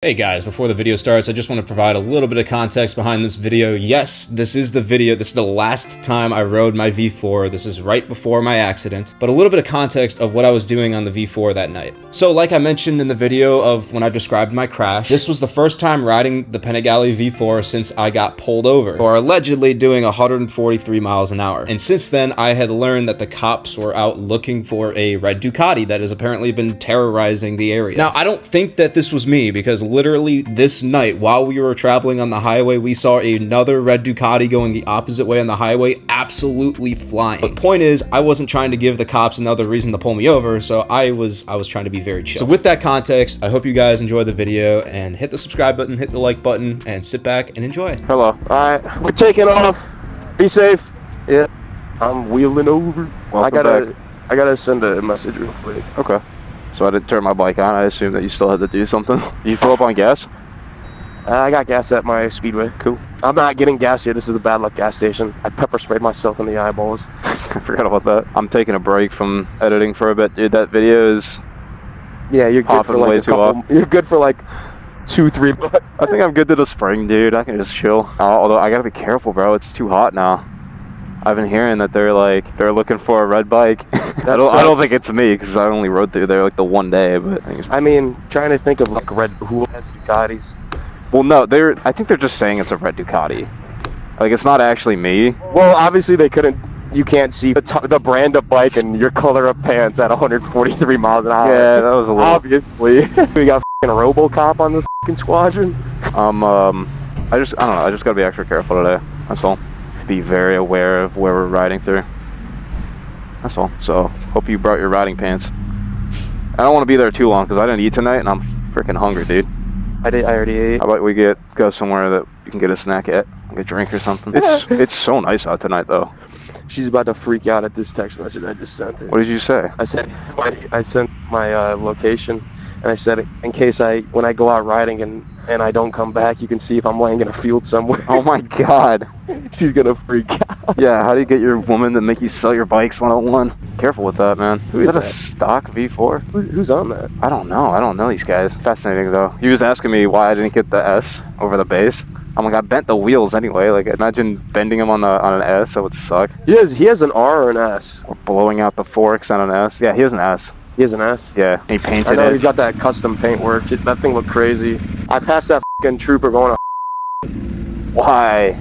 Hey guys, before the video starts, I just want to provide a little bit of context behind this video. Yes, this is the video. This is the last time I rode my V4. This is right before my accident, but a little bit of context of what I was doing on the V4 that night. So like I mentioned in the video of when I described my crash, this was the first time riding the Panigale V4 since I got pulled over for allegedly doing 143 miles an hour. And since then, I had learned that the cops were out looking for a red Ducati that has apparently been terrorizing the area. Now, I don't think that this was me because literally this night while we were traveling on the highway, we saw another red Ducati going the opposite way on the highway, absolutely flying. But point is, I wasn't trying to give the cops another reason to pull me over, so I was trying to be very chill. So with that context, I hope you guys enjoyed the video and hit the subscribe button, hit the like button, and sit back and enjoy. Hello. Alright, we're taking off. Be safe. Yeah. I'm wheeling over. I gotta send a message real quick. Okay. So I didn't turn my bike on. I assume that you still had to do something. You fill up on gas? I got gas at my speedway. Cool. I'm not getting gas here. This is a bad luck gas station. I pepper sprayed myself in the eyeballs. I forgot about that. I'm taking a break from editing for a bit, dude. That video is you're good for like you're good for like 2-3 months. I think I'm good to the spring, dude. I can just chill. Although I gotta be careful, bro. It's too hot now. I've been hearing that they're looking for a red bike. I don't think it's me because I only rode through there like the one day. But I mean, trying to think of like who has Ducatis. Well, no, I think they're just saying it's a red Ducati. Like it's not actually me. Well, obviously they couldn't. You can't see the brand of bike and your color of pants at 143 miles an hour. Yeah, that was a little. Obviously, we got f***ing RoboCop on the f***ing squadron. I don't know. I just gotta be extra careful today. That's all. Be very aware of where we're riding through. That's all. So hope you brought your riding pants. I don't want to be there too long because I didn't eat tonight and I'm freaking hungry, dude. I already ate. How about we go somewhere that you can get a snack at, like a drink or something? It's so nice out tonight though. She's about to freak out at this text message I just sent her. What did you say? I sent my location, and I said in case when I go out riding and I don't come back, you can see if I'm laying in a field somewhere. Oh my god. She's gonna freak out. Yeah, how do you get your woman to make you sell your bikes 101? Careful with that, man. Who is that? A stock V4? Who's on that? I don't know these guys. Fascinating though. He was asking me why I didn't get the S over the base. I'm like, I bent the wheels anyway. Like, imagine bending them on an S, that would suck. He has an R or an S. Or blowing out the forks on an S. Yeah, he has an S. He has an S? Yeah, he painted it. I know, he's got that custom paint work. That thing looked crazy. I passed that f***ing trooper going Why?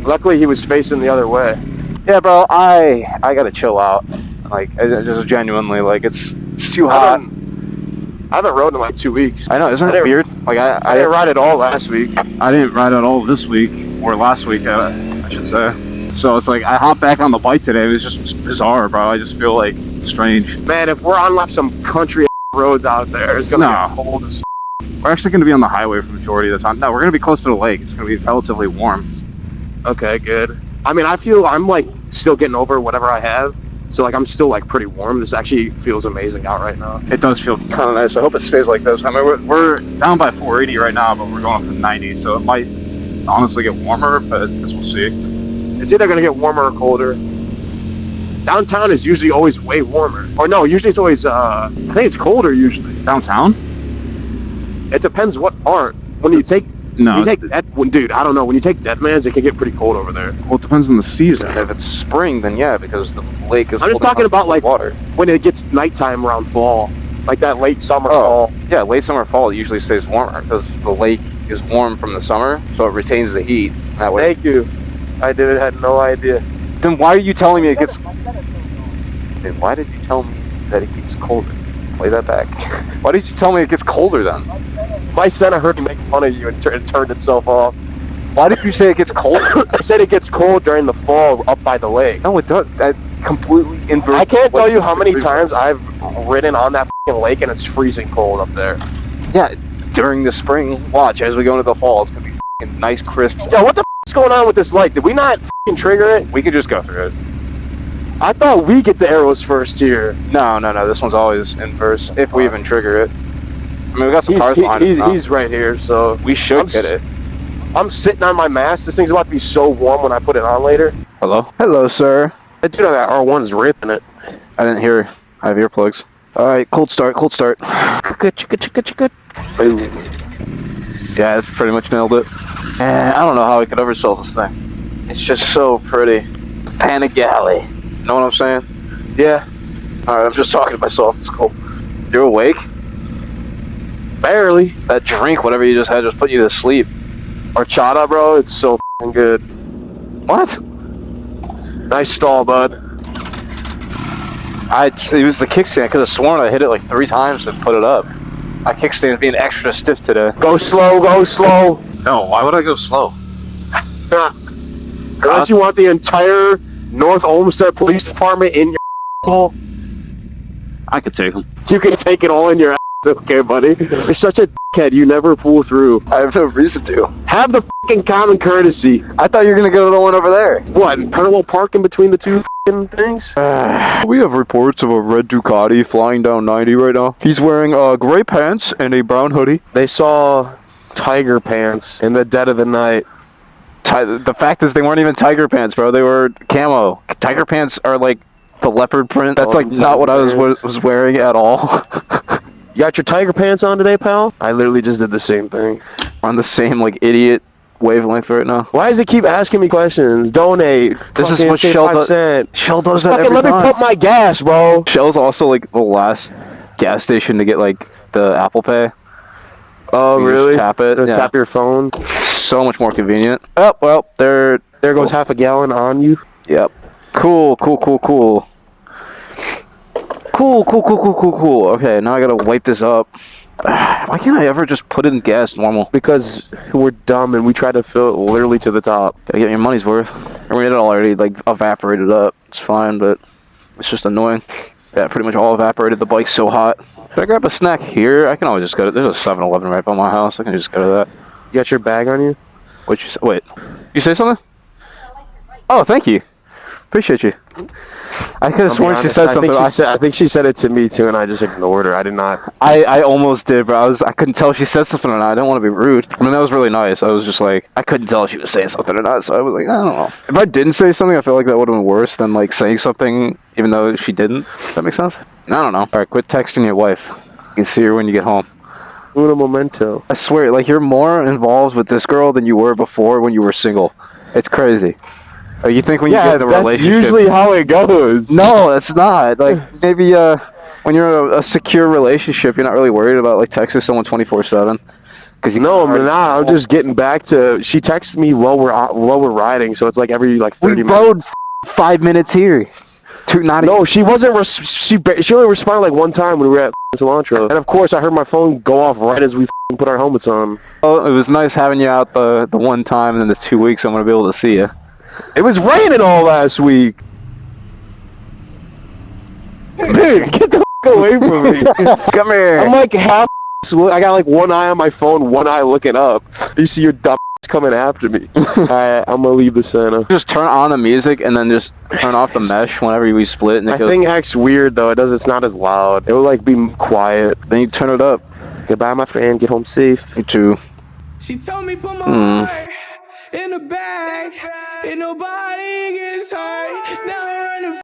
Luckily, he was facing the other way. Yeah, bro, I gotta chill out. Like, just genuinely, like, it's too hot. I haven't rode in like 2 weeks. I know, isn't it weird? Like, I didn't ride at all last week. I didn't ride at all this week, or last week, I should say. So it's like, I hopped back on the bike today. It was just bizarre, bro. I just feel like strange. Man, if we're on like some country roads out there, it's gonna be cold as We're actually gonna be on the highway for the majority of the time. No, we're gonna be close to the lake. It's gonna be relatively warm. Okay, good. I mean, I feel I'm like still getting over whatever I have. So like I'm still like pretty warm. This actually feels amazing out right now. It does feel kind of nice. I hope it stays like this. I mean, we're down by 480 right now, but we're going up to 90. So it might honestly get warmer, but I guess we'll see. It's either gonna get warmer or colder. Downtown is usually always way warmer. Or no, usually it's always I think it's colder usually. Downtown? It depends what part. When you take dude, I don't know. When you take Deadman's, it can get pretty cold over there. Well, it depends on the season. If it's spring, then yeah, because the lake is. I'm just talking about like water. When it gets nighttime around fall, like that late summer, fall. Yeah, late summer, fall. It usually stays warmer because the lake is warm from the summer, so it retains the heat that way. Thank you. I had no idea. Then why are you telling me it gets? Then why did you tell me that it gets colder? Play that back. Why did you tell me it gets colder then? My center heard me make fun of you and it turned itself off. Why did you say it gets cold? I said it gets cold during the fall up by the lake. No, it does. That completely inverts. I can't tell you how many times I've ridden on that lake and it's freezing cold up there. Yeah, during the spring, watch as we go into the fall, it's gonna be nice, crisp. Yeah, what the is going on with this lake? Did we not trigger it? We could just go through it. I thought we get the arrows first here. No. This one's always inverse if we even trigger it. I mean, we got some cars behind us. He's right here, so we should get it. I'm sitting on my mask. This thing's about to be so warm when I put it on later. Hello? Hello, sir. That dude on that R1's ripping it. I didn't hear. I have earplugs. All right, cold start. Good. Boom. Yeah, it's pretty much nailed it. And I don't know how I could ever sell this thing. It's just so pretty. Panigale. You know what I'm saying? Yeah. Alright, I'm just talking to myself. It's cool. You're awake? Barely. That drink, whatever you just had, just put you to sleep. Horchata, bro, it's so f***ing good. What? Nice stall, bud. It was the kickstand. I could have sworn I hit it like 3 times to put it up. My kickstand is being extra stiff today. Go slow, go slow. No, why would I go slow? Unless you want the entire North Olmsted Police Department in your hole, I could take them. you can take it all in your ass. Okay, buddy. You're such a dickhead. You never pull through. I have no reason to. Have the fucking common courtesy. I thought you were gonna go to the one over there. What? Parallel parking between the two fucking things? We have reports of a red Ducati flying down 90 right now. He's wearing gray pants and a brown hoodie. They saw tiger pants in the dead of the night. The fact is, they weren't even tiger pants, bro. They were camo. Tiger pants are like the leopard print. That's like not what I was wearing at all. You got your tiger pants on today, pal? I literally just did the same thing. We're on the same like idiot wavelength right now. Why does it keep asking me questions? Donate. This is what Shell does. Shell does that every time. Let me put my gas, bro. Shell's also like the last gas station to get like the Apple Pay. Oh, really? Tap it. Yeah. Tap your phone. So much more convenient. Oh, well, there goes half a gallon on you. Yep. Cool. Okay, now I gotta wipe this up. Why can't I ever just put it in gas normal? Because we're dumb and we try to fill it literally to the top. Gotta get your money's worth. I mean, it already like evaporated up. It's fine, but it's just annoying. Yeah, pretty much all evaporated. The bike's so hot. Should I grab a snack here? I can always just go to. There's a 7-Eleven right by my house. I can just go to that. You got your bag on you? What you say? Wait, you say something? Oh, thank you. Appreciate you. I could have sworn she said something. I think she said it to me too, and I just ignored her. I did not. I almost did, but I couldn't tell if she said something or not. I didn't want to be rude. I mean, that was really nice. I was just like, I couldn't tell if she was saying something or not, so I was like, I don't know. If I didn't say something, I feel like that would have been worse than like saying something even though she didn't. Does that make sense? I don't know. All right, quit texting your wife. You can see her when you get home. Uno momento. I swear, like, you're more involved with this girl than you were before when you were single. It's crazy. Or you think when you get in a relationship... that's usually how it goes. No, that's not. Like, maybe when you're in a secure relationship, you're not really worried about, like, texting someone 24/7. No, I'm just getting back to... She texts me while we're riding, so it's like every, like, 30 minutes. We rode 5 minutes here. No, she wasn't... She only responded, like, one time when we were at Cilantro. And, of course, I heard my phone go off right as we put our helmets on. Oh, it was nice having you out the one time, and then the 2 weeks I'm going to be able to see you. It was raining all last week. Dude, get the away from me. Come here. I'm like half. I got like one eye on my phone, one eye looking up. You see your dumb coming after me. Alright, I'm gonna leave the Santa. Just turn on the music and then just turn off the mesh whenever we split. And my thing acts weird though. It's not as loud. It will like be quiet. Then you turn it up. Goodbye, my friend. Get home safe. You too. She told me put my heart in a bag, and nobody gets hurt. Now